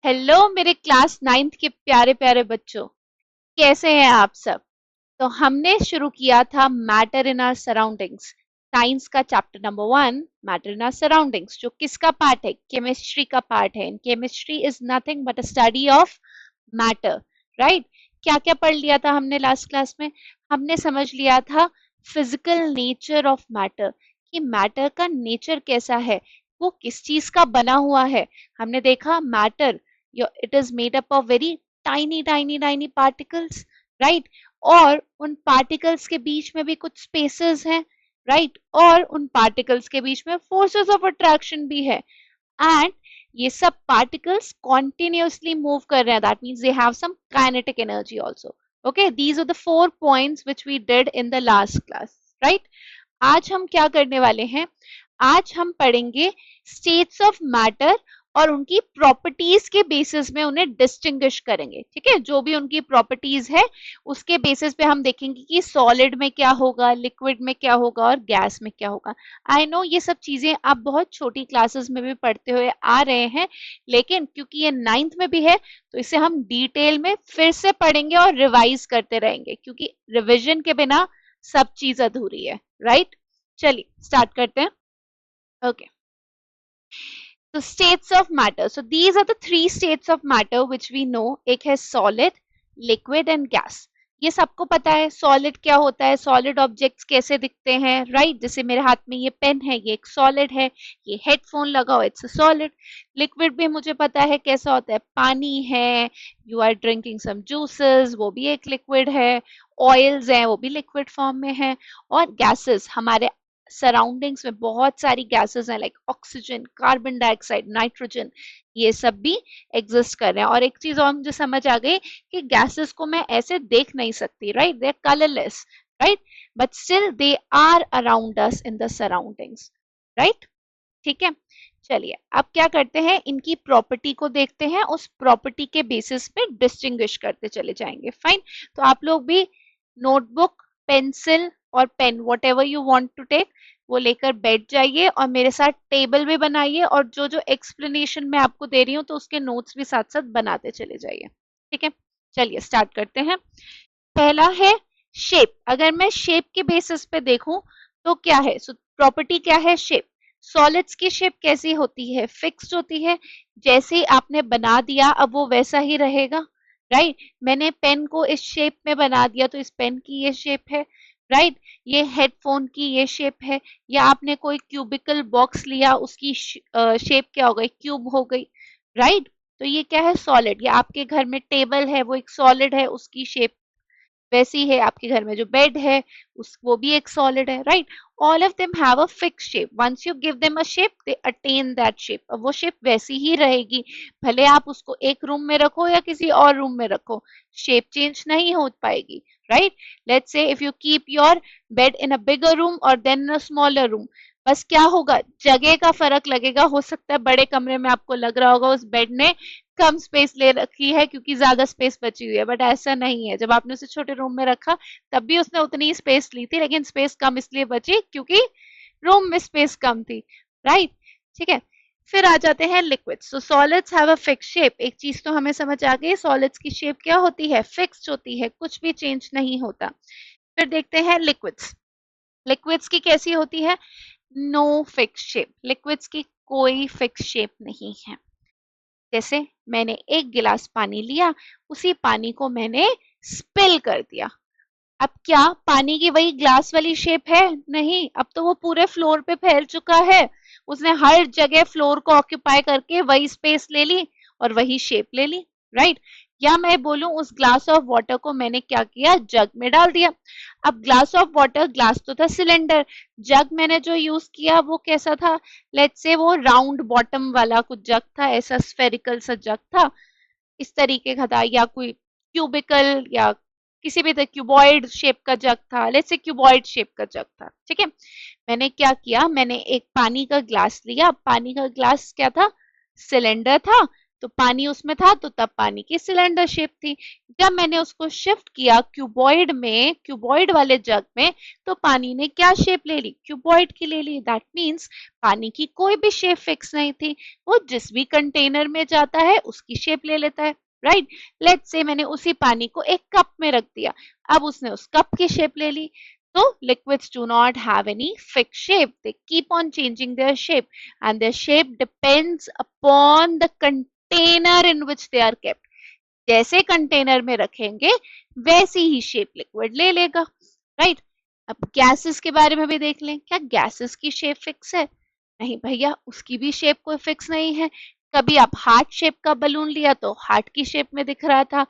Hello मेरे class 9th के प्यारे प्यारे बच्चों, कैसे हैं आप सब। तो हमने शुरू किया था matter in our surroundings, science का chapter number 1, matter in our surroundings, जो किसका पार्ट है, केमिस्ट्री का पार्ट है। Chemistry is nothing but a study of matter, right. क्या क्या पढ़ लिया था हमने लास्ट क्लास में? हमने समझ लिया था फिजिकल नेचर ऑफ मैटर, कि मैटर का नेचर कैसा है, वो किस चीज का बना हुआ है। हमने देखा matter, it is made up of very tiny tiny tiny particles, right. और उन पार्टिकल्स के बीच में भी कुछ स्पेसेस हैं, राइट। और उन पार्टिकल्स के बीच में फोर्सेस ऑफ अट्रैक्शन भी है। एंड ये सब पार्टिकल्स कॉन्टिन्यूसली मूव कर रहे हैं, that means they have some kinetic energy also. Okay, these are the 4 points which we did in the last class, right. आज हम क्या करने वाले हैं? आज हम पढ़ेंगे स्टेट्स ऑफ मैटर और उनकी प्रॉपर्टीज के बेसिस में उन्हें डिस्टिंग्विश करेंगे। ठीक है, जो भी उनकी प्रॉपर्टीज है उसके बेसिस पे हम देखेंगे कि सॉलिड में क्या होगा, लिक्विड में क्या होगा और गैस में क्या होगा। आई नो ये सब चीजें आप बहुत छोटी क्लासेस में भी पढ़ते हुए आ रहे हैं, लेकिन क्योंकि ये 9th में भी है तो इसे हम डिटेल में फिर से पढ़ेंगे और रिवाइज करते रहेंगे, क्योंकि रिविजन के बिना सब चीज अधूरी है, राइट। चलिए स्टार्ट करते हैं। Okay, so states of matter, so these are the three states of matter which we know. एक है solid, liquid and gas. ये सबको पता है सॉलिड क्या होता है, सॉलिड ऑब्जेक्ट्स कैसे दिखते हैं, राइट। जैसे मेरे हाथ में ये पेन है, ये एक सॉलिड है। ये हेडफोन लगाओ, इट्स अ सॉलिड। लिक्विड भी मुझे पता है कैसा होता है, पानी है, you are drinking some juices, वो भी एक लिक्विड है। ऑयल्स हैं, वो भी लिक्विड फॉर्म में है। और गैसेस, हमारे सराउंडिंग्स में बहुत सारी गैसेस हैं, like oxygen, carbon dioxide, nitrogen, ये सब भी एग्जिस्ट कर रहे हैं। और एक चीज और मुझे समझ आ गई कि गैसेस को मैं ऐसे देख नहीं सकती, right, they are colourless, right, but still they are around us in the surroundings, right. ठीक है, चलिए अब क्या करते हैं, इनकी प्रॉपर्टी को देखते हैं, उस प्रॉपर्टी के बेसिस पे डिस्टिंग्विश करते चले जाएंगे। फाइन, तो आप लोग भी नोटबुक, पेंसिल और pen, whatever you want to take, वो लेकर बैठ जाइए और मेरे साथ टेबल भी बनाइए, और जो जो एक्सप्लेनेशन मैं आपको दे रही हूँ तो उसके नोट्स भी साथ साथ बनाते चले जाइए। ठीक है, चलिए स्टार्ट करते हैं। पहला है शेप। अगर मैं शेप के बेसिस पे देखूं तो क्या है, सो प्रॉपर्टी क्या है, शेप। सॉलिड्स की शेप कैसी होती है, फिक्स्ड होती है। जैसे ही आपने बना दिया अब वो वैसा ही रहेगा, राइट। मैंने पेन को इस शेप में बना दिया तो इस पेन की ये शेप है, राइट। ये हेडफोन की ये शेप है। या आपने कोई क्यूबिकल बॉक्स लिया, उसकी शेप क्या हो गई, क्यूब हो गई, राइट। तो ये क्या है, सॉलिड। या आपके घर में टेबल है, वो एक सॉलिड है, उसकी शेप वैसी है। आपके घर में जो बेड है उस वो भी एक सॉलिड है, right. All of them have a fix shape, once you give them a shape they attain that shape. अब वो शेप वैसी ही रहेगी, भले आप उसको एक रूम में रखो या किसी और रूम में रखो, शेप चेंज नहीं हो पाएगी, right. Let's say if you keep your bed in a bigger room और then in a smaller room, बस क्या होगा, जगह का फर्क लगेगा। हो सकता है बड़े कमरे में आपको लग रहा होगा उस बेड ने कम स्पेस ले रखी है क्योंकि ज्यादा स्पेस बची हुई है, बट ऐसा नहीं है। जब आपने उसे छोटे रूम में रखा तब भी उसने उतनी ही स्पेस ली थी, लेकिन स्पेस कम इसलिए बची क्योंकि रूम में स्पेस कम थी, राइट। ठीक है, फिर आ जाते हैं liquids. So solids have a fix shape. एक चीज तो हमें समझ आ गई, सॉलिड्स की शेप क्या होती है, फिक्स्ड होती है, कुछ भी चेंज नहीं होता। फिर देखते हैं लिक्विड्स। लिक्विड्स की कैसी होती है, नो फिक्स शेप। लिक्विड्स की कोई फिक्स शेप नहीं है। जैसे मैंने एक गिलास पानी लिया, उसी पानी को मैंने स्पिल कर दिया। अब क्या पानी की वही ग्लास वाली शेप है, नहीं, अब तो वो पूरे फ्लोर पे फैल चुका है। उसने हर जगह फ्लोर को ऑक्यूपाई करके वही स्पेस ले ली और वही शेप ले ली, राइट। या मैं बोलूं उस ग्लास ऑफ वाटर को मैंने क्या किया, जग में डाल दिया। अब ग्लास ऑफ वाटर, ग्लास तो था सिलेंडर, जग मैंने जो यूज किया वो कैसा था, लेट्स से वो राउंड बॉटम वाला कुछ जग था, ऐसा स्फेरिकल सा जग था, इस तरीके का था। या कोई क्यूबिकल या किसी भी तरह क्यूबॉइड शेप का जग था, लेट्स से क्यूबॉइड शेप का जग था। ठीक है, मैंने क्या किया, मैंने एक पानी का ग्लास लिया। पानी का ग्लास क्या था, सिलेंडर था, तो पानी उसमें था तो तब पानी की सिलेंडर शेप थी। जब मैंने उसको शिफ्ट किया क्यूबॉइड में, क्यूबॉइड वाले जग में, तो पानी ने क्या शेप ले ली? क्यूबॉइड की ले ली। दैट मीन्स पानी की कोई भी शेप फिक्स नहीं थी, वो जिस भी कंटेनर में जाता है उसकी शेप ले लेता है, राइट। लेट्स से मैंने उसी पानी को एक कप में रख दिया, अब उसने उस कप की शेप ले ली। So liquids do not have any fixed shape. They keep on changing their shape and their shape depends upon the container in which they are kept. जैसे कंटेनर में रखेंगे वैसी ही शेप लिक्विड ले लेगा, right. अब gases के बारे में भी देख लें, क्या गैसेस की शेप फिक्स है? नहीं भैया, उसकी भी शेप कोई फिक्स नहीं है। कभी आप हार्ट शेप का बलून लिया तो हार्ट की शेप में दिख रहा था,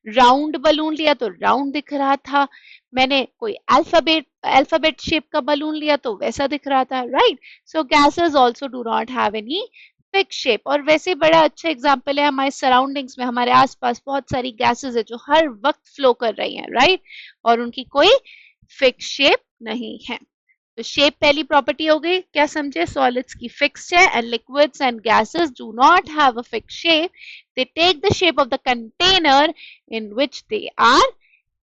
राउंड बलून लिया तो राउंड दिख रहा था, मैंने कोई अल्फाबेट शेप का बलून लिया तो वैसा दिख रहा था, right. So gases also do not have any fix shape. और वैसे बड़ा अच्छा एग्जांपल है, हमारे सराउंडिंग्स में, हमारे आसपास बहुत सारी गैसेस है जो हर वक्त फ्लो कर रही हैं, राइट, और उनकी कोई फिक्स शेप नहीं है। तो शेप पहली प्रॉपर्टी हो गई, क्या समझे? सॉलिड्स की फिक्स्ड है and liquids and gases do not have a fixed shape, they take the shape of the container in which they are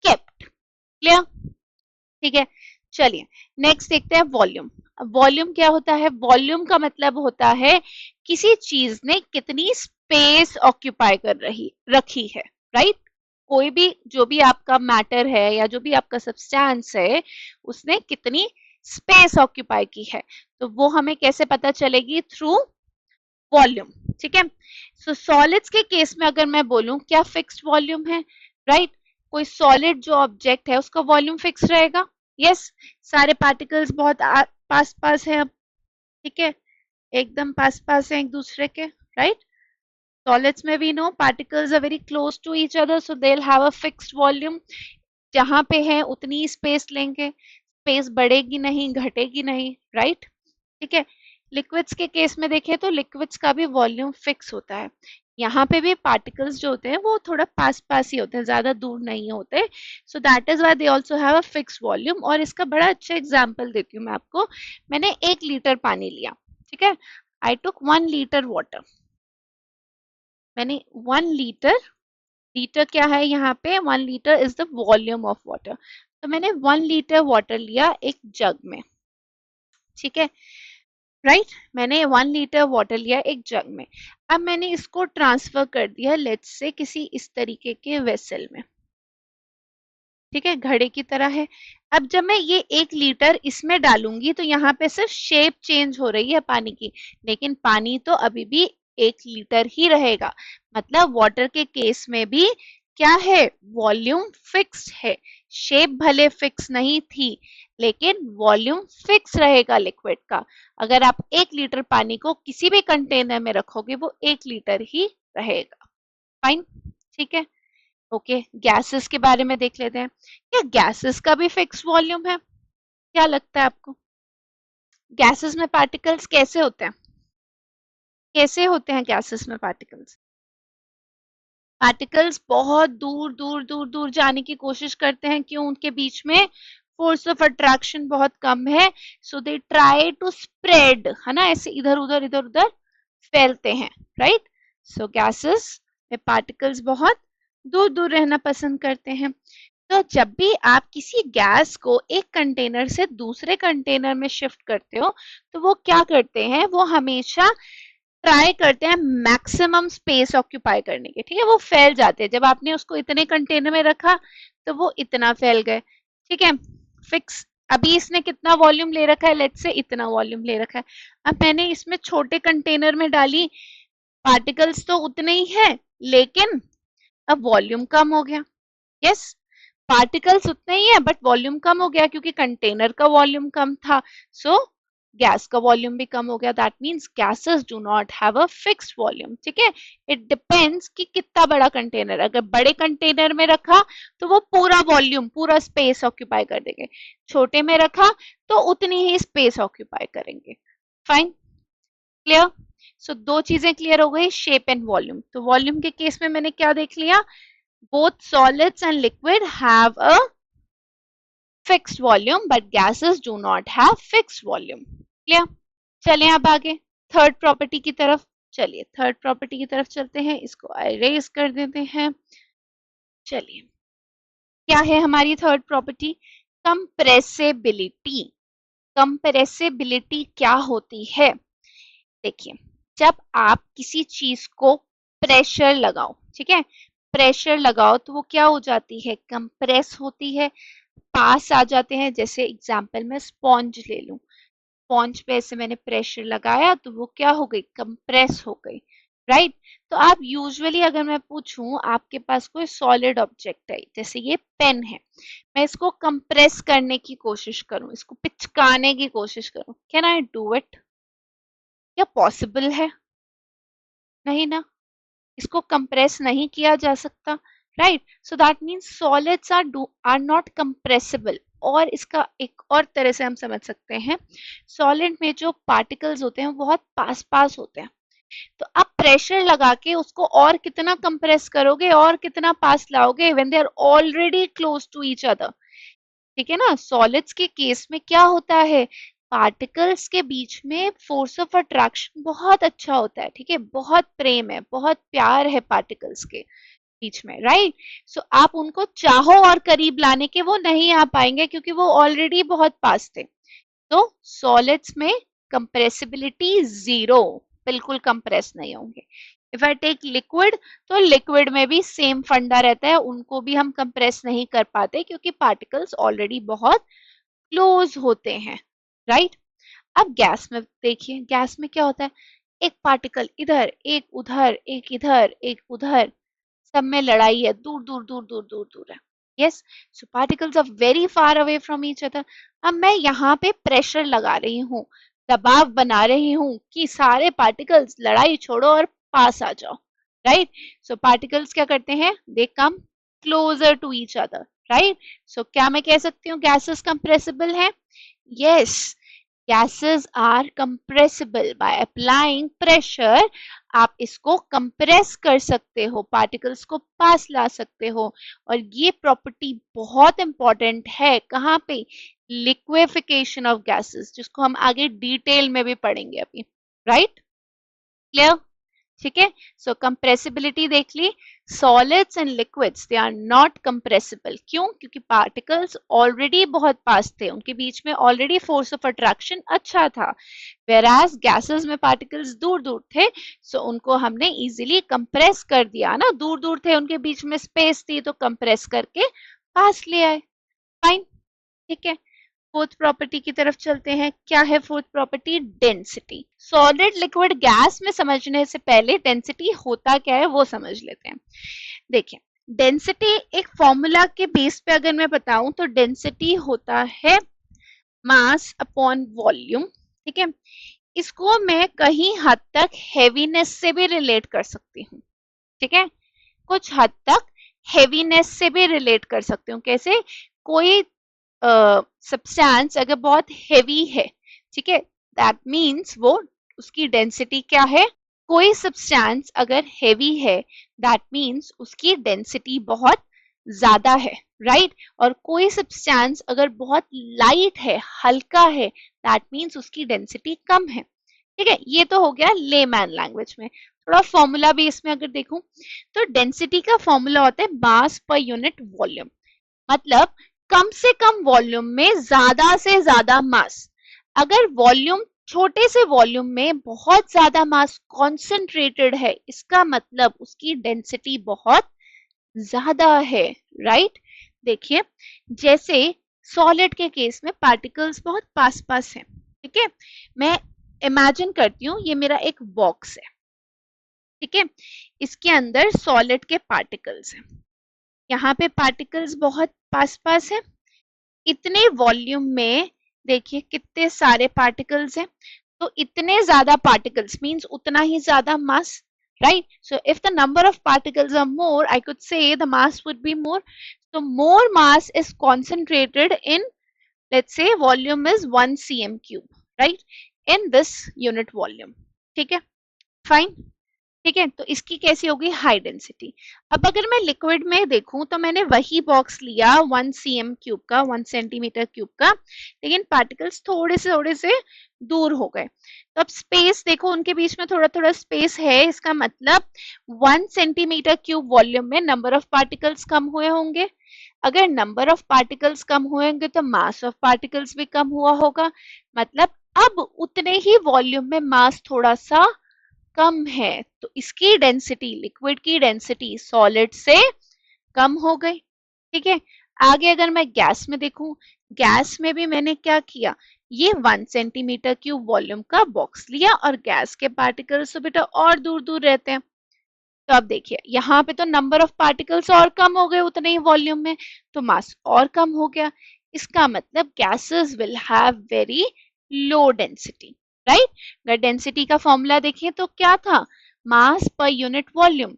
kept. Clear? ठीक है, चलिए नेक्स्ट देखते हैं वॉल्यूम। वॉल्यूम क्या होता है? वॉल्यूम का मतलब होता है किसी चीज ने कितनी स्पेस ऑक्यूपाई कर रखी है, राइट। कोई भी, जो भी आपका मैटर है या जो भी आपका सब्सटेंस है, उसने कितनी स्पेस ऑक्यूपाई की है, तो वो हमें कैसे पता चलेगी? थ्रू वॉल्यूम, ठीक है। सो सॉलिड्स के केस में अगर मैं बोलूं क्या फिक्स्ड वॉल्यूम है, राइट। कोई सॉलिड जो ऑब्जेक्ट है उसका वॉल्यूम फिक्स रहेगा, यस। सारे पार्टिकल्स बहुत पास पास है अब, ठीक है, एकदम पास पास है एक दूसरे के, राइट। Solids में we know particles are very close to each other, so they'll have a fixed volume. जहां पे है उतनी स्पेस लेंगे, स्पेस बढ़ेगी नहीं घटेगी नहीं, राइट, ठीक है। लिक्विड्स के केस में देखें तो लिक्विड्स का भी वॉल्यूम फिक्स होता है। यहाँ पे भी पार्टिकल्स जो होते हैं वो थोड़ा पास पास ही होते हैं, ज्यादा दूर नहीं होते, so that is why they also have a fix volume. और इसका बड़ा अच्छा एग्जांपल देती हूँ मैं आपको। मैंने 1 लीटर पानी लिया, ठीक है, आई टुक 1 लीटर वाटर। मैंने 1 लीटर, लीटर क्या है यहाँ पे? 1 litre is the volume of water. तो मैंने 1 लीटर वाटर लिया एक जग में, ठीक है, राइट। मैंने 1 लीटर वाटर लिया एक जग में। अब मैंने इसको ट्रांसफर कर दिया लेट्स से किसी इस तरीके के वेसल में, ठीक है, घड़े की तरह है। अब जब मैं ये 1 लीटर इसमें डालूंगी तो यहाँ पे सिर्फ शेप चेंज हो रही है पानी की, लेकिन पानी तो अभी भी 1 लीटर ही रहेगा। मतलब वाटर के केस में भी क्या है? वॉल्यूम फिक्स्ड है। शेप भले फिक्स नहीं थी, लेकिन वॉल्यूम फिक्स रहेगा लिक्विड का। अगर आप 1 लीटर पानी को किसी भी कंटेनर में रखोगे वो 1 लीटर ही रहेगा। फाइन, ठीक है, ओके। गैसेस के बारे में देख लेते हैं। क्या गैसेस का भी फिक्स वॉल्यूम है? क्या लगता है आपको? गैसेस में पार्टिकल्स कैसे होते हैं? कैसे होते हैं गैसेस में पार्टिकल्स? पार्टिकल्स बहुत दूर दूर दूर दूर जाने की कोशिश करते हैं, क्यों? उनके बीच में फोर्स ऑफ अट्रैक्शन बहुत कम है, सो दे ट्राई टू स्प्रेड, है ना, ऐसे इधर उधर फैलते हैं, राइट। सो गैसेस में पार्टिकल्स बहुत दूर दूर रहना पसंद करते हैं। तो जब भी आप किसी गैस को एक कंटेनर से दूसरे कंटेनर में शिफ्ट करते हो तो वो क्या करते हैं? वो हमेशा ट्राई करते हैं मैक्सिमम स्पेस ऑक्यूपाई करने के, ठीक है। वो फैल जाते हैं, जब आपने उसको इतने कंटेनर में रखा तो वो इतना फैल गए, ठीक है, फिक्स। अभी इसने कितना वॉल्यूम ले रखा है? लेट्स से इतना वॉल्यूम ले रखा है। अब मैंने इसमें छोटे कंटेनर में डाली, पार्टिकल्स तो उतने ही है, लेकिन अब वॉल्यूम कम हो गया, यस। पार्टिकल्स उतने ही है बट वॉल्यूम कम हो गया क्योंकि कंटेनर का वॉल्यूम कम था, सो गैस का वॉल्यूम भी कम हो गया। That means gases do not have a fixed volume, ठीक है। इट डिपेंड्स कि कितना बड़ा कंटेनर। अगर बड़े कंटेनर में रखा तो वो पूरा वॉल्यूम, पूरा स्पेस ऑक्यूपाई कर देंगे, छोटे में रखा तो उतनी ही स्पेस ऑक्यूपाई करेंगे। Fine, clear. सो दो चीजें क्लियर हो गई, शेप एंड वॉल्यूम। तो वॉल्यूम के केस में मैंने क्या देख लिया? both solids and liquid have a fixed volume but gases do not have fixed volume. Clear? चलें अब आगे थर्ड प्रॉपर्टी की तरफ चलिए थर्ड प्रॉपर्टी की तरफ चलते हैं, इसको इरेज कर देते हैं। चलिए क्या है हमारी थर्ड प्रॉपर्टी? कंप्रेसिबिलिटी। कंप्रेसिबिलिटी क्या होती है? देखिए, जब आप किसी चीज को प्रेशर लगाओ, ठीक है, प्रेशर लगाओ तो वो क्या हो जाती है? कंप्रेस होती है, पास आ जाते हैं। जैसे एग्जांपल में स्पॉन्ज ले लूं, स्पॉन्ज पे ऐसे मैंने प्रेशर लगाया तो वो क्या हो गई? कंप्रेस हो गई, राइट। तो आप यूजुअली अगर मैं पूछूं, आपके पास कोई सॉलिड ऑब्जेक्ट है, जैसे ये पेन है, मैं इसको कंप्रेस करने की कोशिश करूं, इसको पिचकाने की कोशिश करूं, कैन आई डू इट? क्या पॉसिबल है? नहीं ना, इसको कंप्रेस नहीं किया जा सकता, right. So that means solids are not compressible. और इसका एक और तरह से हम समझ सकते हैं, सॉलिड में जो पार्टिकल्स होते हैं वो बहुत पास पास होते हैं, तो आप प्रेशर लगा के उसको और कितना कंप्रेस करोगे और कितना पास लाओगे when they are already close to each other. ठीक है ना। सॉलिड्स के केस में क्या होता है, पार्टिकल्स के बीच में फोर्स ऑफ अट्रैक्शन बहुत अच्छा होता है, ठीक है, बहुत प्रेम है, बहुत प्यार है पार्टिकल्स के बीच में, राइट। सो आप उनको चाहो और करीब लाने के वो नहीं आ पाएंगे क्योंकि वो ऑलरेडी बहुत पास थे। तो सॉलिड्स में कंप्रेसिबिलिटी जीरो, बिल्कुल कंप्रेस नहीं होंगे। इफ आई टेक लिक्विड, तो लिक्विड में भी सेम फंडा रहता है, उनको भी हम कंप्रेस नहीं कर पाते क्योंकि पार्टिकल्स ऑलरेडी बहुत क्लोज होते हैं, राइट। अब गैस में देखिए, गैस में क्या होता है, एक पार्टिकल इधर, एक उधर, एक इधर, एक उधर, सब में लड़ाई है, दूर दूर दूर दूर दूर दूर है। Yes, so particles are very far away from each other. अब मैं यहाँ पे प्रेशर लगा रही हूँ, दबाव बना रही हूँ कि सारे पार्टिकल्स लड़ाई छोड़ो और पास आ जाओ, राइट। सो पार्टिकल्स क्या करते हैं, they come closer to each other, right. So क्या मैं कह सकती हूँ गैसेस कंप्रेसिबल है? Yes, gases are compressible by applying pressure। आप इसको कंप्रेस कर सकते हो, पार्टिकल्स को पास ला सकते हो। और ये प्रॉपर्टी बहुत इंपॉर्टेंट है कहाँ पे? लिक्विफिकेशन ऑफ गैसेस, जिसको हम आगे डिटेल में भी पढ़ेंगे अभी, राइट। क्लियर? ठीक है। सो कंप्रेसिबिलिटी देख ली। Solids and liquids they are not compressible, क्यों? क्योंकि पार्टिकल्स ऑलरेडी बहुत पास थे, उनके बीच में ऑलरेडी फोर्स ऑफ अट्रैक्शन अच्छा था। वेराज गैसेस में पार्टिकल्स दूर दूर थे, सो उनको हमने इजीली कंप्रेस कर दिया ना, दूर दूर थे, उनके बीच में स्पेस थी तो कंप्रेस करके पास ले आए। फाइन, ठीक है। फोर्थ प्रॉपर्टी की तरफ चलते हैं। क्या है fourth property? Density. Solid liquid gas में समझने से पहले डेंसिटी होता क्या है वो समझ लेते हैं। देखिए, डेंसिटी एक फॉर्मूला के बेस पे अगर मैं बताऊं तो डेंसिटी होता है मास अपॉन वॉल्यूम, ठीक है। इसको मैं कहीं हद तक हेवीनेस से भी रिलेट कर सकती हूँ, ठीक है, कुछ हद तक हेवीनेस से भी रिलेट कर सकती हूँ। कैसे? कोई सब्सटेंस अगर बहुत हेवी है, ठीक है, दैट मीन्स वो, उसकी डेंसिटी क्या है? कोई सब्सटेंस अगर हेवी है, दैट मीन्स उसकी डेंसिटी बहुत ज्यादा है, राइट। और कोई सब्सटेंस अगर बहुत लाइट है, हल्का है, दैट मीन्स उसकी डेंसिटी कम है, ठीक है। ये तो हो गया लेमैन लैंग्वेज में। थोड़ा फॉर्मूला भी इसमें अगर देखूं तो डेंसिटी का फॉर्मूला होता है मास पर यूनिट वॉल्यूम। मतलब कम से कम वॉल्यूम में ज्यादा से ज्यादा मास। अगर वॉल्यूम, छोटे से वॉल्यूम में बहुत ज्यादा मास कॉन्सेंट्रेटेड है, इसका मतलब उसकी डेंसिटी बहुत ज्यादा है, राइट। देखिए, जैसे सॉलिड के केस में पार्टिकल्स बहुत पास पास हैं, ठीक है। मैं इमेजिन करती हूँ ये मेरा एक बॉक्स है, ठीक है, इसके अंदर सॉलिड के पार्टिकल्स हैं, यहाँ पे पार्टिकल्स बहुत पास पास है। इतने वॉल्यूम में देखिए कितने सारे पार्टिकल्स हैं, तो इतने ज्यादा पार्टिकल्स मींस उतना ही ज्यादा मास, right? So if the number of particles are more, I could say the mass would be more. So more mass is concentrated in, let's say volume is 1 cm cube, right? In this unit volume. ठीक है, fine. ठीक है, तो इसकी कैसी होगी, high density. अब अगर मैं लिक्विड में देखूं तो मैंने वही बॉक्स लिया 1 cm³ का, 1 cm³ का, लेकिन पार्टिकल्स थोड़े से दूर हो गए। तो अब स्पेस देखो, उनके बीच में थोड़ा थोड़ा स्पेस है, इसका मतलब 1 cm³ वॉल्यूम में नंबर ऑफ पार्टिकल्स कम हुए होंगे। अगर नंबर ऑफ पार्टिकल्स कम हुए होंगे तो मास ऑफ पार्टिकल्स भी कम हुआ होगा, मतलब अब उतने ही वॉल्यूम में मास थोड़ा सा कम है, तो इसकी डेंसिटी, लिक्विड की डेंसिटी सॉलिड से कम हो गई। ठीक है, आगे अगर मैं गैस में देखूं, गैस में भी मैंने क्या किया, ये 1 cm³ वॉल्यूम का बॉक्स लिया और गैस के पार्टिकल्स तो बेटा और दूर दूर रहते हैं। तो अब देखिए यहाँ पे तो नंबर ऑफ पार्टिकल्स और कम हो गए उतने ही वॉल्यूम में, तो मास और कम हो गया। इसका मतलब gases will have very low density, right. अगर डेंसिटी का फॉर्मूला देखिए तो क्या था, मास पर यूनिट वॉल्यूम।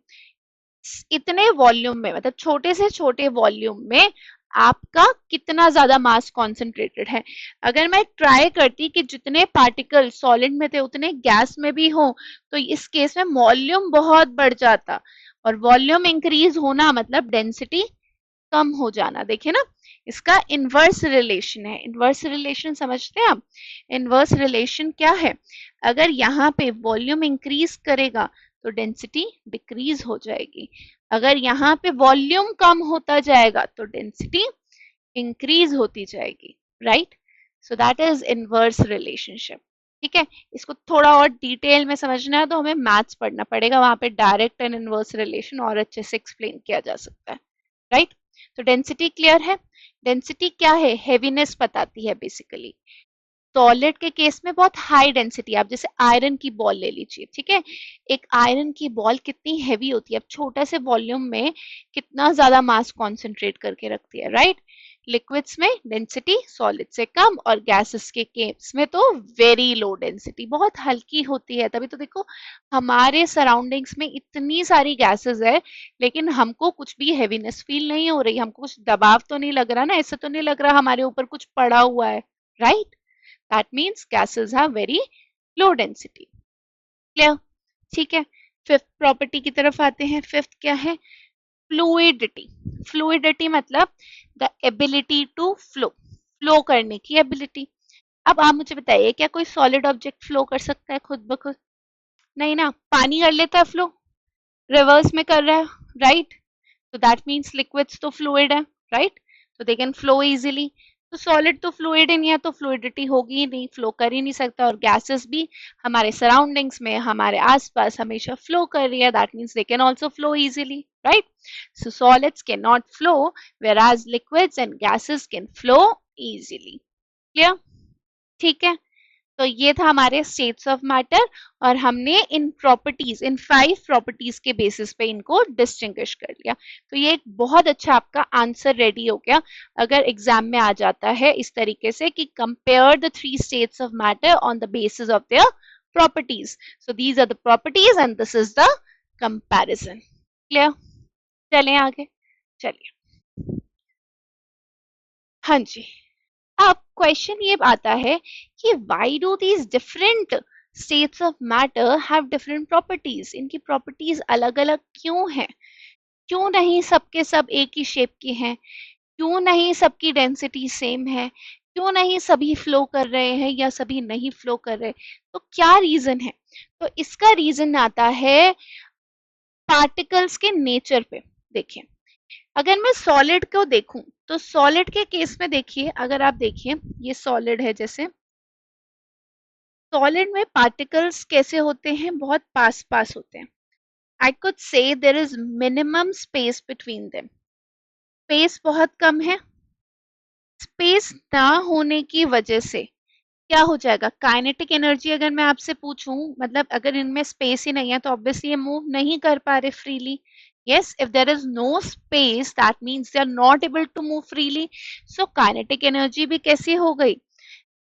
इतने वॉल्यूम में, मतलब छोटे से छोटे वॉल्यूम में आपका कितना ज्यादा मास कॉन्सेंट्रेटेड है। अगर मैं ट्राई करती कि जितने पार्टिकल सॉलिड में थे उतने गैस में भी हो, तो इस केस में वॉल्यूम बहुत बढ़ जाता, और वॉल्यूम इंक्रीज होना मतलब डेंसिटी कम हो जाना। देखिए ना, इसका इनवर्स रिलेशन है। इनवर्स रिलेशन समझते हैं आप? इनवर्स रिलेशन क्या है, अगर यहाँ पे वॉल्यूम इंक्रीज करेगा तो डेंसिटी डिक्रीज हो जाएगी, अगर यहाँ पे वॉल्यूम कम होता जाएगा तो डेंसिटी इंक्रीज होती जाएगी, right. So that is inverse relationship. ठीक है, इसको थोड़ा और डिटेल में समझना है तो हमें मैथ्स पढ़ना पड़ेगा, वहां पे डायरेक्ट एंड इनवर्स रिलेशन और अच्छे से एक्सप्लेन किया जा सकता है, राइट। तो डेंसिटी क्लियर है। डेंसिटी क्या है, हेवीनेस बताती है बेसिकली। सॉलिड के केस में बहुत हाई डेंसिटी, आप जैसे आयरन की बॉल ले लीजिए, ठीक है, एक आयरन की बॉल कितनी हैवी होती है, अब छोटे से वॉल्यूम में कितना ज्यादा मास कॉन्सेंट्रेट करके रखती है, राइट। लिक्विड्स में डेंसिटी सॉलिड से कम, और गैसेस के केस में तो वेरी लो डेंसिटी, बहुत हल्की होती है। तभी तो देखो हमारे सराउंडिंग्स में इतनी सारी गैसेस है, लेकिन हमको कुछ भी हैवीनेस फील नहीं हो रही, हमको कुछ दबाव तो नहीं लग रहा ना, ऐसा तो नहीं लग रहा हमारे ऊपर कुछ पड़ा हुआ है, right. That means gases have very low density. Clear? ठीक है, फिफ्थ प्रॉपर्टी की तरफ आते हैं। फिफ्थ क्या है, फ्लूइडिटी। फ्लूइडिटी मतलब the ability to flow, flow करने की एबिलिटी। अब आप मुझे बताइए, क्या कोई सॉलिड ऑब्जेक्ट फ्लो कर सकता है खुद ब खुद? नहीं ना, पानी कर लेता है फ्लो, रिवर्स में कर रहा है, राइट। तो दैट मीन्स लिक्विड्स तो फ्लूइड है, राइट, तो दे कैन फ्लो इजीली। तो सॉलिड तो फ्लूइड ही नहीं है, तो फ्लूइडिटी होगी ही नहीं, फ्लो कर ही नहीं सकता। और गैसेस भी हमारे सराउंडिंग्स में, हमारे आसपास हमेशा फ्लो कर रही है, that means they can also flow easily, right. So solids can not flow, whereas liquids and gases can flow easily. Clear? ठीक है, तो ये था हमारे स्टेट्स ऑफ मैटर, और हमने इन प्रॉपर्टीज, इन 5 प्रॉपर्टीज के बेसिस पे इनको डिस्टिंग्विश कर लिया। तो ये एक बहुत अच्छा आपका आंसर रेडी हो गया अगर एग्जाम में आ जाता है इस तरीके से कि compare the 3 states of matter on the basis of their properties. So these are the properties and this is the comparison. Clear? चलें आगे, चलिए। हाँ जी, अब क्वेश्चन ये आता है कि why do these different states of matter have different properties? इनकी प्रॉपर्टीज अलग अलग क्यों हैं? क्यों नहीं सबके सब एक ही शेप के हैं? क्यों नहीं सबकी डेंसिटी सेम है? क्यों नहीं सभी फ्लो कर रहे हैं या सभी नहीं फ्लो कर रहे? तो क्या रीजन है? तो इसका रीजन आता है पार्टिकल्स के नेचर पे। देखिए, अगर मैं सॉलिड को देखूं तो सॉलिड के केस में देखिए, अगर आप देखिए ये सॉलिड है, जैसे सॉलिड में पार्टिकल्स कैसे होते हैं, बहुत पास पास होते हैं। I could say there is minimum space between them, space बहुत कम है। स्पेस ना होने की वजह से क्या हो जाएगा, काइनेटिक एनर्जी अगर मैं आपसे पूछूं, मतलब अगर इनमें स्पेस ही नहीं है तो ऑब्वियसली ये मूव नहीं कर पा रहे freely. yes, if there is no space that means they are not able to move freely, so kinetic energy भी कैसी हो गई,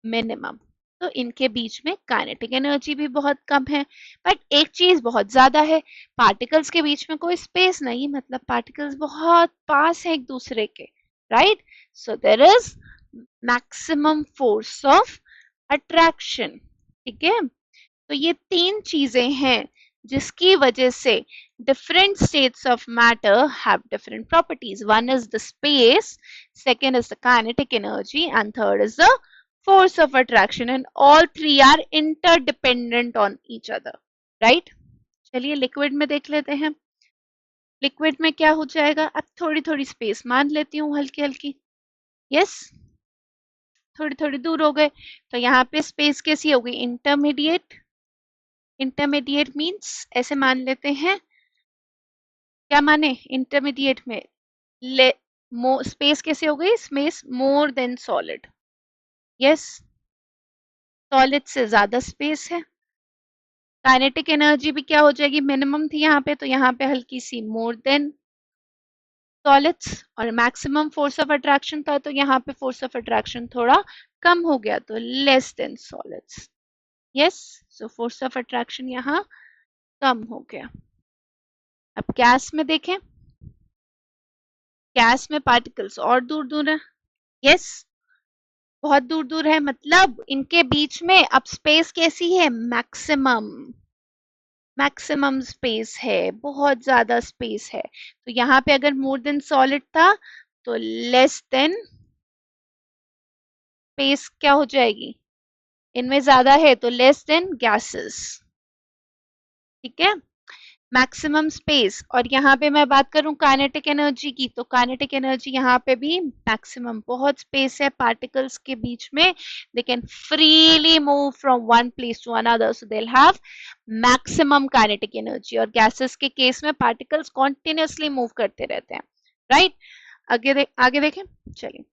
मिनिमम। तो इनके बीच में काइनेटिक एनर्जी भी बहुत कम है। बट एक चीज बहुत ज्यादा है, पार्टिकल्स के बीच में कोई स्पेस नहीं, मतलब पार्टिकल्स बहुत पास है एक दूसरे के, right. So there is maximum force of attraction. ठीक है, तो ये 3 चीजें हैं जिसकी वजह से different states of matter have different properties. One is the space, second is the kinetic energy, and third is the force of attraction, and all three are interdependent on each other. Right? चलिए liquid में देख लेते हैं. Liquid में क्या हो जाएगा? अब थोड़ी थोड़ी स्पेस मान लेती हूँ, हल्की हल्की. यस, थोड़ी थोड़ी दूर हो गए, तो यहाँ पे स्पेस कैसी हो गई? इंटरमीडिएट. इंटरमीडिएट मीन्स ऐसे मान लेते हैं, क्या माने इंटरमीडिएट में? स्पेस कैसे हो गई? Space more than solid. Yes, solid से ज्यादा स्पेस है. काइनेटिक एनर्जी भी क्या हो जाएगी? मिनिमम थी यहाँ पे, तो यहाँ पे हल्की सी मोर देन सॉलिड्स. और मैक्सिमम फोर्स ऑफ अट्रैक्शन था, तो यहाँ पे फोर्स ऑफ अट्रैक्शन थोड़ा कम हो गया, तो less than solids. Yes, so force of attraction यहाँ कम हो गया. अब गैस में देखें, गैस में पार्टिकल्स और दूर दूर है. यस, बहुत दूर दूर है, मतलब इनके बीच में अब स्पेस कैसी है? मैक्सिमम. मैक्सिमम स्पेस है, बहुत ज्यादा स्पेस है. तो यहाँ पे अगर मोर देन सॉलिड था, तो लेस देन स्पेस क्या हो जाएगी? इनमें ज्यादा है, तो लेस देन गैसेस. ठीक है, मैक्सिमम स्पेस. और यहाँ पे मैं बात करूं काइनेटिक एनर्जी की, तो काइनेटिक एनर्जी यहाँ पे भी मैक्सिमम. बहुत स्पेस है पार्टिकल्स के बीच में, they can freely move from one place to another, so they have maximum kinetic energy. और गैसेस के केस में पार्टिकल्स कॉन्टिन्यूसली मूव करते रहते हैं. राइट, आगे देखें. चलिए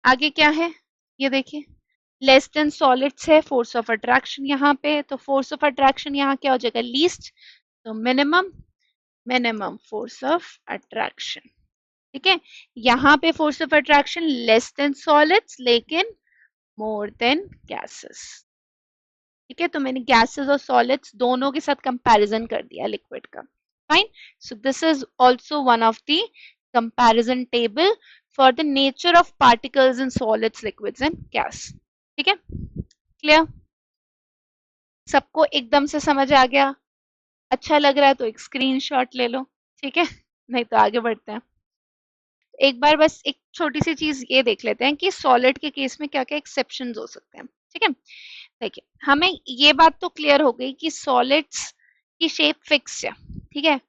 आगे क्या है ये देखिए. लेस देन सॉलिड्स है, फोर्स ऑफ अट्रैक्शन यहाँ पे, तो फोर्स ऑफ अट्रैक्शन यहाँ क्या हो जाएगा? लीस्ट. तो मिनिमम फोर्स ऑफ अट्रैक्शन. ठीक है, यहाँ पे force of attraction less than solids लेकिन मोर देन गैसेस. ठीक है, तो मैंने गैसेस और सॉलिड्स दोनों के साथ कंपैरिजन कर दिया लिक्विड का. Fine, so this is also one of the comparison table for the nature of particles in solids, liquids and gas. ठीक है, क्लियर? सबको एकदम से समझ आ गया? अच्छा लग रहा है तो एक स्क्रीनशॉट ले लो. ठीक है, नहीं तो आगे बढ़ते हैं. एक बार बस एक छोटी सी चीज ये देख लेते हैं कि सॉलिड के केस में क्या क्या एक्सेप्शंस हो सकते हैं. ठीक है, देखिए हमें ये बात तो क्लियर हो गई कि सॉलिड्स की शेप फिक्स है. ठीक है,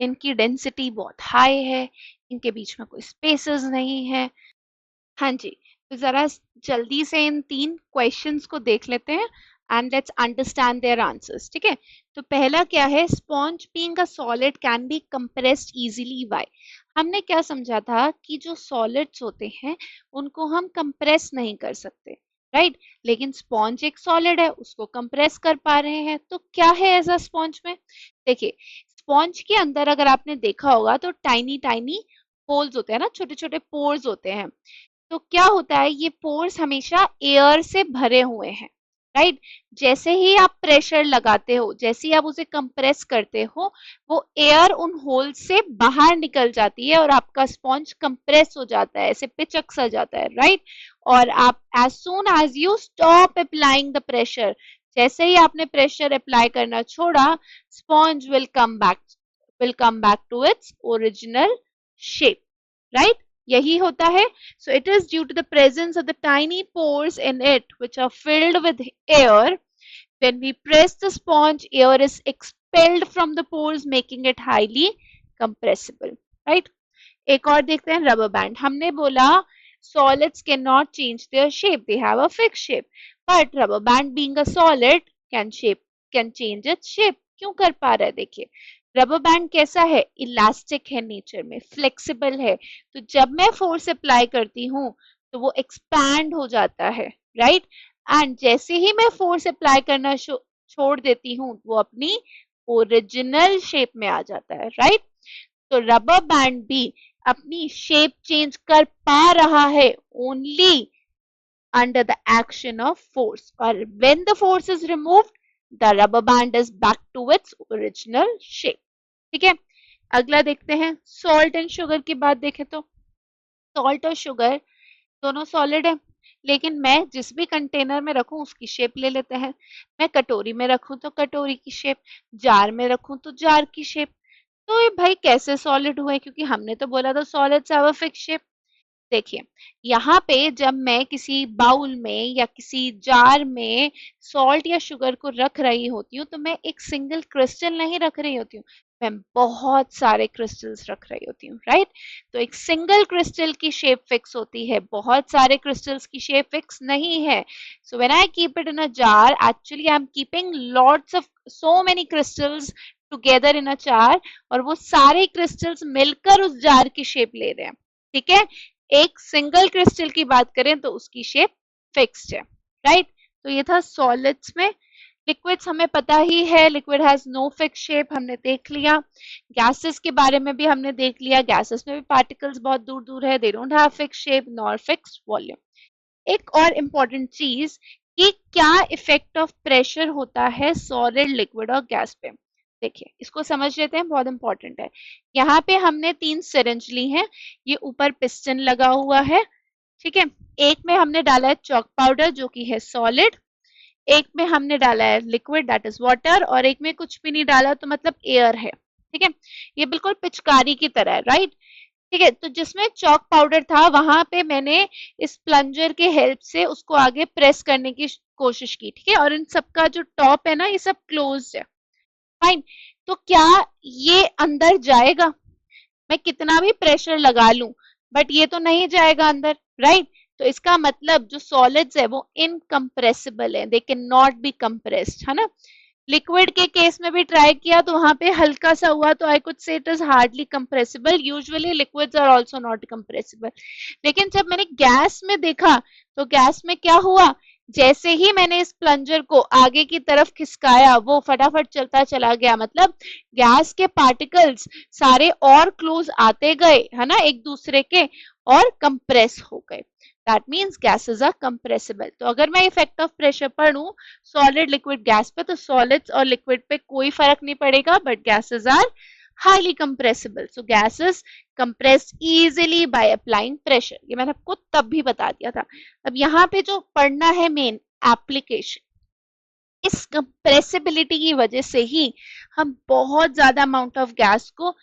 इनकी डेंसिटी बहुत हाई है, इनके बीच में कोई स्पेसेस नहीं है. हाँ जी, तो जरा जल्दी से इन 3 क्वेश्चंस को देख लेते हैं and let's understand their answers. ठीक है, तो पहला क्या है? Sponge being a solid can be compressed easily by. हमने क्या समझा था कि जो सॉलिड्स होते हैं उनको हम कंप्रेस नहीं कर सकते, राइट? लेकिन स्पॉन्ज एक सॉलिड है, उसको कंप्रेस कर पा रहे हैं. तो क्या है ऐसा स्पॉन्ज में? देखिए, स्पॉन्ज के अंदर अगर आपने देखा होगा तो टाइनी टाइनी होल्स होते हैं ना, छोटे छोटे पोर्स होते हैं. तो क्या होता है? ये पोर्स हमेशा एयर से भरे हुए हैं, राइट? जैसे ही आप प्रेशर लगाते हो, जैसे ही आप उसे कंप्रेस करते हो, वो एयर उन होल से बाहर निकल जाती है और आपका स्पॉन्ज कंप्रेस हो जाता है, ऐसे पिचक सा जाता है, राइट? और आप as soon as you stop applying the pressure, जैसे ही आपने प्रेशर अप्लाई करना छोड़ा, sponge will come back to its original shape, right? यही होता है. So it is due to the presence of the tiny pores in it which are filled with air. When we press the sponge, air is expelled from the pores making it highly compressible. Right? एक और देखते हैं rubber band. हमने बोला solids cannot change their shape, they have a fixed shape, but rubber band being a solid can change its shape. क्यों कर पा रहा है? देखिए, रबर बैंड कैसा है? इलास्टिक है, नेचर में फ्लेक्सिबल है. तो जब मैं फोर्स अप्लाई करती हूँ तो वो एक्सपैंड हो जाता है, राइट? एंड जैसे ही मैं फोर्स अप्लाई करना छोड़ देती हूँ, वो अपनी ओरिजिनल शेप में आ जाता है, राइट? तो रबर बैंड भी अपनी शेप चेंज कर पा रहा है only under the action of force, or when the force is removed, the rubber band is back to its original shape. ठीक है, अगला देखते हैं. सॉल्ट एंड शुगर की बात देखें तो सॉल्ट और शुगर दोनों सॉलिड है, लेकिन मैं जिस भी कंटेनर में रखूं उसकी शेप ले लेते हैं। मैं कटोरी में रखूं तो कटोरी की शेप, जार में रखूं तो जार की शेप। तो ये भाई कैसे सॉलिड हुए, क्योंकि हमने तो बोला था solids have a fix shape. देखिए, यहाँ पे जब मैं किसी बाउल में या किसी जार में सॉल्ट या शुगर को रख रही होती हूँ तो मैं एक सिंगल क्रिस्टल नहीं रख रही होती हूँ, मैं बहुत सारे क्रिस्टल्स रख रही होती हूँ, राइट। तो एक सिंगल क्रिस्टल की शेप फिक्स होती है, बहुत सारे क्रिस्टल्स की शेप फिक्स नहीं है। So when I keep it in a jar, actually I am keeping lots of so many crystals together in a jar, और वो सारे क्रिस्टल्स मिलकर उस जार की शेप ले रहे हैं, ठीक है। एक सिंगल क्रिस्टल की बात करें तो उसकी शेप फिक्स्ड है, राइट। तो ये था सॉलिड्स में। लिक्विड्स हमें पता ही है, liquid has no fix shape, हमने देख लिया। गैसेस के बारे में भी हमने देख लिया, गैसेस में भी पार्टिकल्स बहुत दूर दूर है, they don't have fix shape nor fix volume. एक और इम्पॉर्टेंट चीज कि क्या इफेक्ट ऑफ प्रेशर होता है सॉलिड, लिक्विड और गैस पे। देखिए, इसको समझ लेते हैं, बहुत इंपॉर्टेंट है। यहाँ पे हमने 3 सिरिंज ली हैं, ये ऊपर पिस्टन लगा हुआ है, ठीक है। एक में हमने डाला है चॉक पाउडर जो कि है सॉलिड, एक में हमने डाला है लिक्विड दैट इज वाटर, और एक में कुछ भी नहीं डाला तो मतलब एयर है, ठीक है। ये बिल्कुल पिचकारी की तरह है, राइट। ठीक है, तो जिसमें चॉक पाउडर था वहां पे मैंने इस प्लंजर के हेल्प से उसको आगे प्रेस करने की कोशिश की, ठीक है। और इन सबका जो टॉप है ना, ये सब क्लोज्ड है, फाइन। तो क्या ये अंदर जाएगा? मैं कितना भी प्रेशर लगा लूं बट ये तो नहीं जाएगा अंदर, राइट। तो इसका मतलब जो सॉलिड्स है वो इनकम्प्रेसिबल है, they can not be compressed, है ना। लिक्विड के केस में भी ट्राई किया तो वहां पे हल्का सा हुआ, तो I could say it is hardly compressible, usually liquids are also not compressible. लेकिन जब मैंने गैस में देखा तो गैस में क्या हुआ, जैसे ही मैंने इस प्लंजर को आगे की तरफ खिसकाया वो फटाफट चलता चला गया, मतलब गैस के पार्टिकल्स सारे और क्लोज आते गए, है ना, एक दूसरे के, और कंप्रेस हो गए। That means gases are compressible. तो अगर मैं इफेक्ट ऑफ प्रेशर पढ़ूं सॉलिड, लिक्विड, गैस पे, तो सॉलिड्स और लिक्विड पे कोई फर्क नहीं पड़ेगा, but gases are highly compressible. So gases compressed easily by applying pressure. ये मैंने आपको तब भी बता दिया था। अब यहाँ पे जो पढ़ना है मेन एप्लीकेशन, इस कंप्रेसिबिलिटी की वजह से ही हम बहुत ज्यादा अमाउंट ऑफ गैस को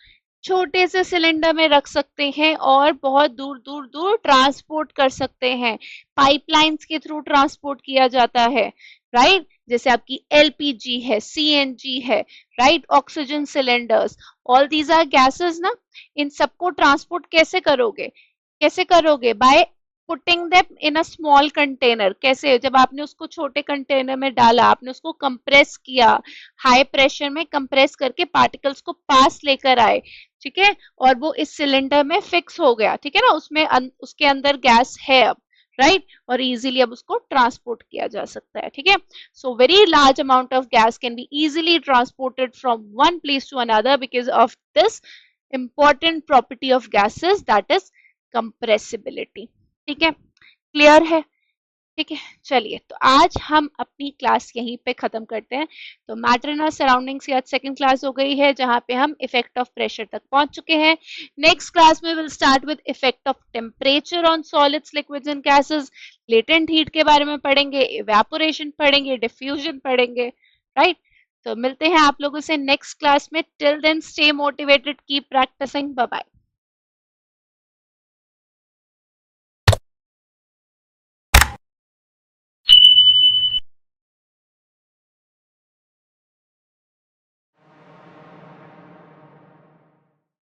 छोटे से सिलेंडर में रख सकते हैं और बहुत दूर दूर दूर ट्रांसपोर्ट कर सकते हैं। पाइपलाइंस के थ्रू ट्रांसपोर्ट किया जाता है, राइट। जैसे आपकी एलपीजी है, सीएनजी है, right, oxygen cylinders, all these are gases ना। इन सबको ट्रांसपोर्ट कैसे करोगे, कैसे करोगे? By putting them in a small container. कैसे? जब आपने उसको छोटे कंटेनर में डाला, आपने उसको कंप्रेस किया, हाई प्रेशर में कंप्रेस करके पार्टिकल्स को पास लेकर आए, ठीक है, और वो इस सिलेंडर में फिक्स हो गया, ठीक है ना, उसमें उसके अंदर गैस है अब, राइट, और इजीली अब उसको ट्रांसपोर्ट किया जा सकता है, ठीक है। So very large amount of gas can be easily transported from one place to another because of this important property of gases, that is compressibility। ठीक है, क्लियर है? ठीक है, चलिए तो आज हम अपनी क्लास यहीं पे खत्म करते हैं। तो मैटर इन आवर सराउंडिंग्स की आज सेकंड क्लास हो गई है, जहां पे हम इफेक्ट ऑफ प्रेशर तक पहुंच चुके हैं। नेक्स्ट क्लास में will start with effect of temperature on solids, liquids and gases. Latent heat के बारे में पढ़ेंगे, इवेपोरेशन पढ़ेंगे, डिफ्यूजन पढ़ेंगे, राइट। तो मिलते हैं आप लोगों से नेक्स्ट क्लास में। Till then stay motivated, keep practising, bye bye.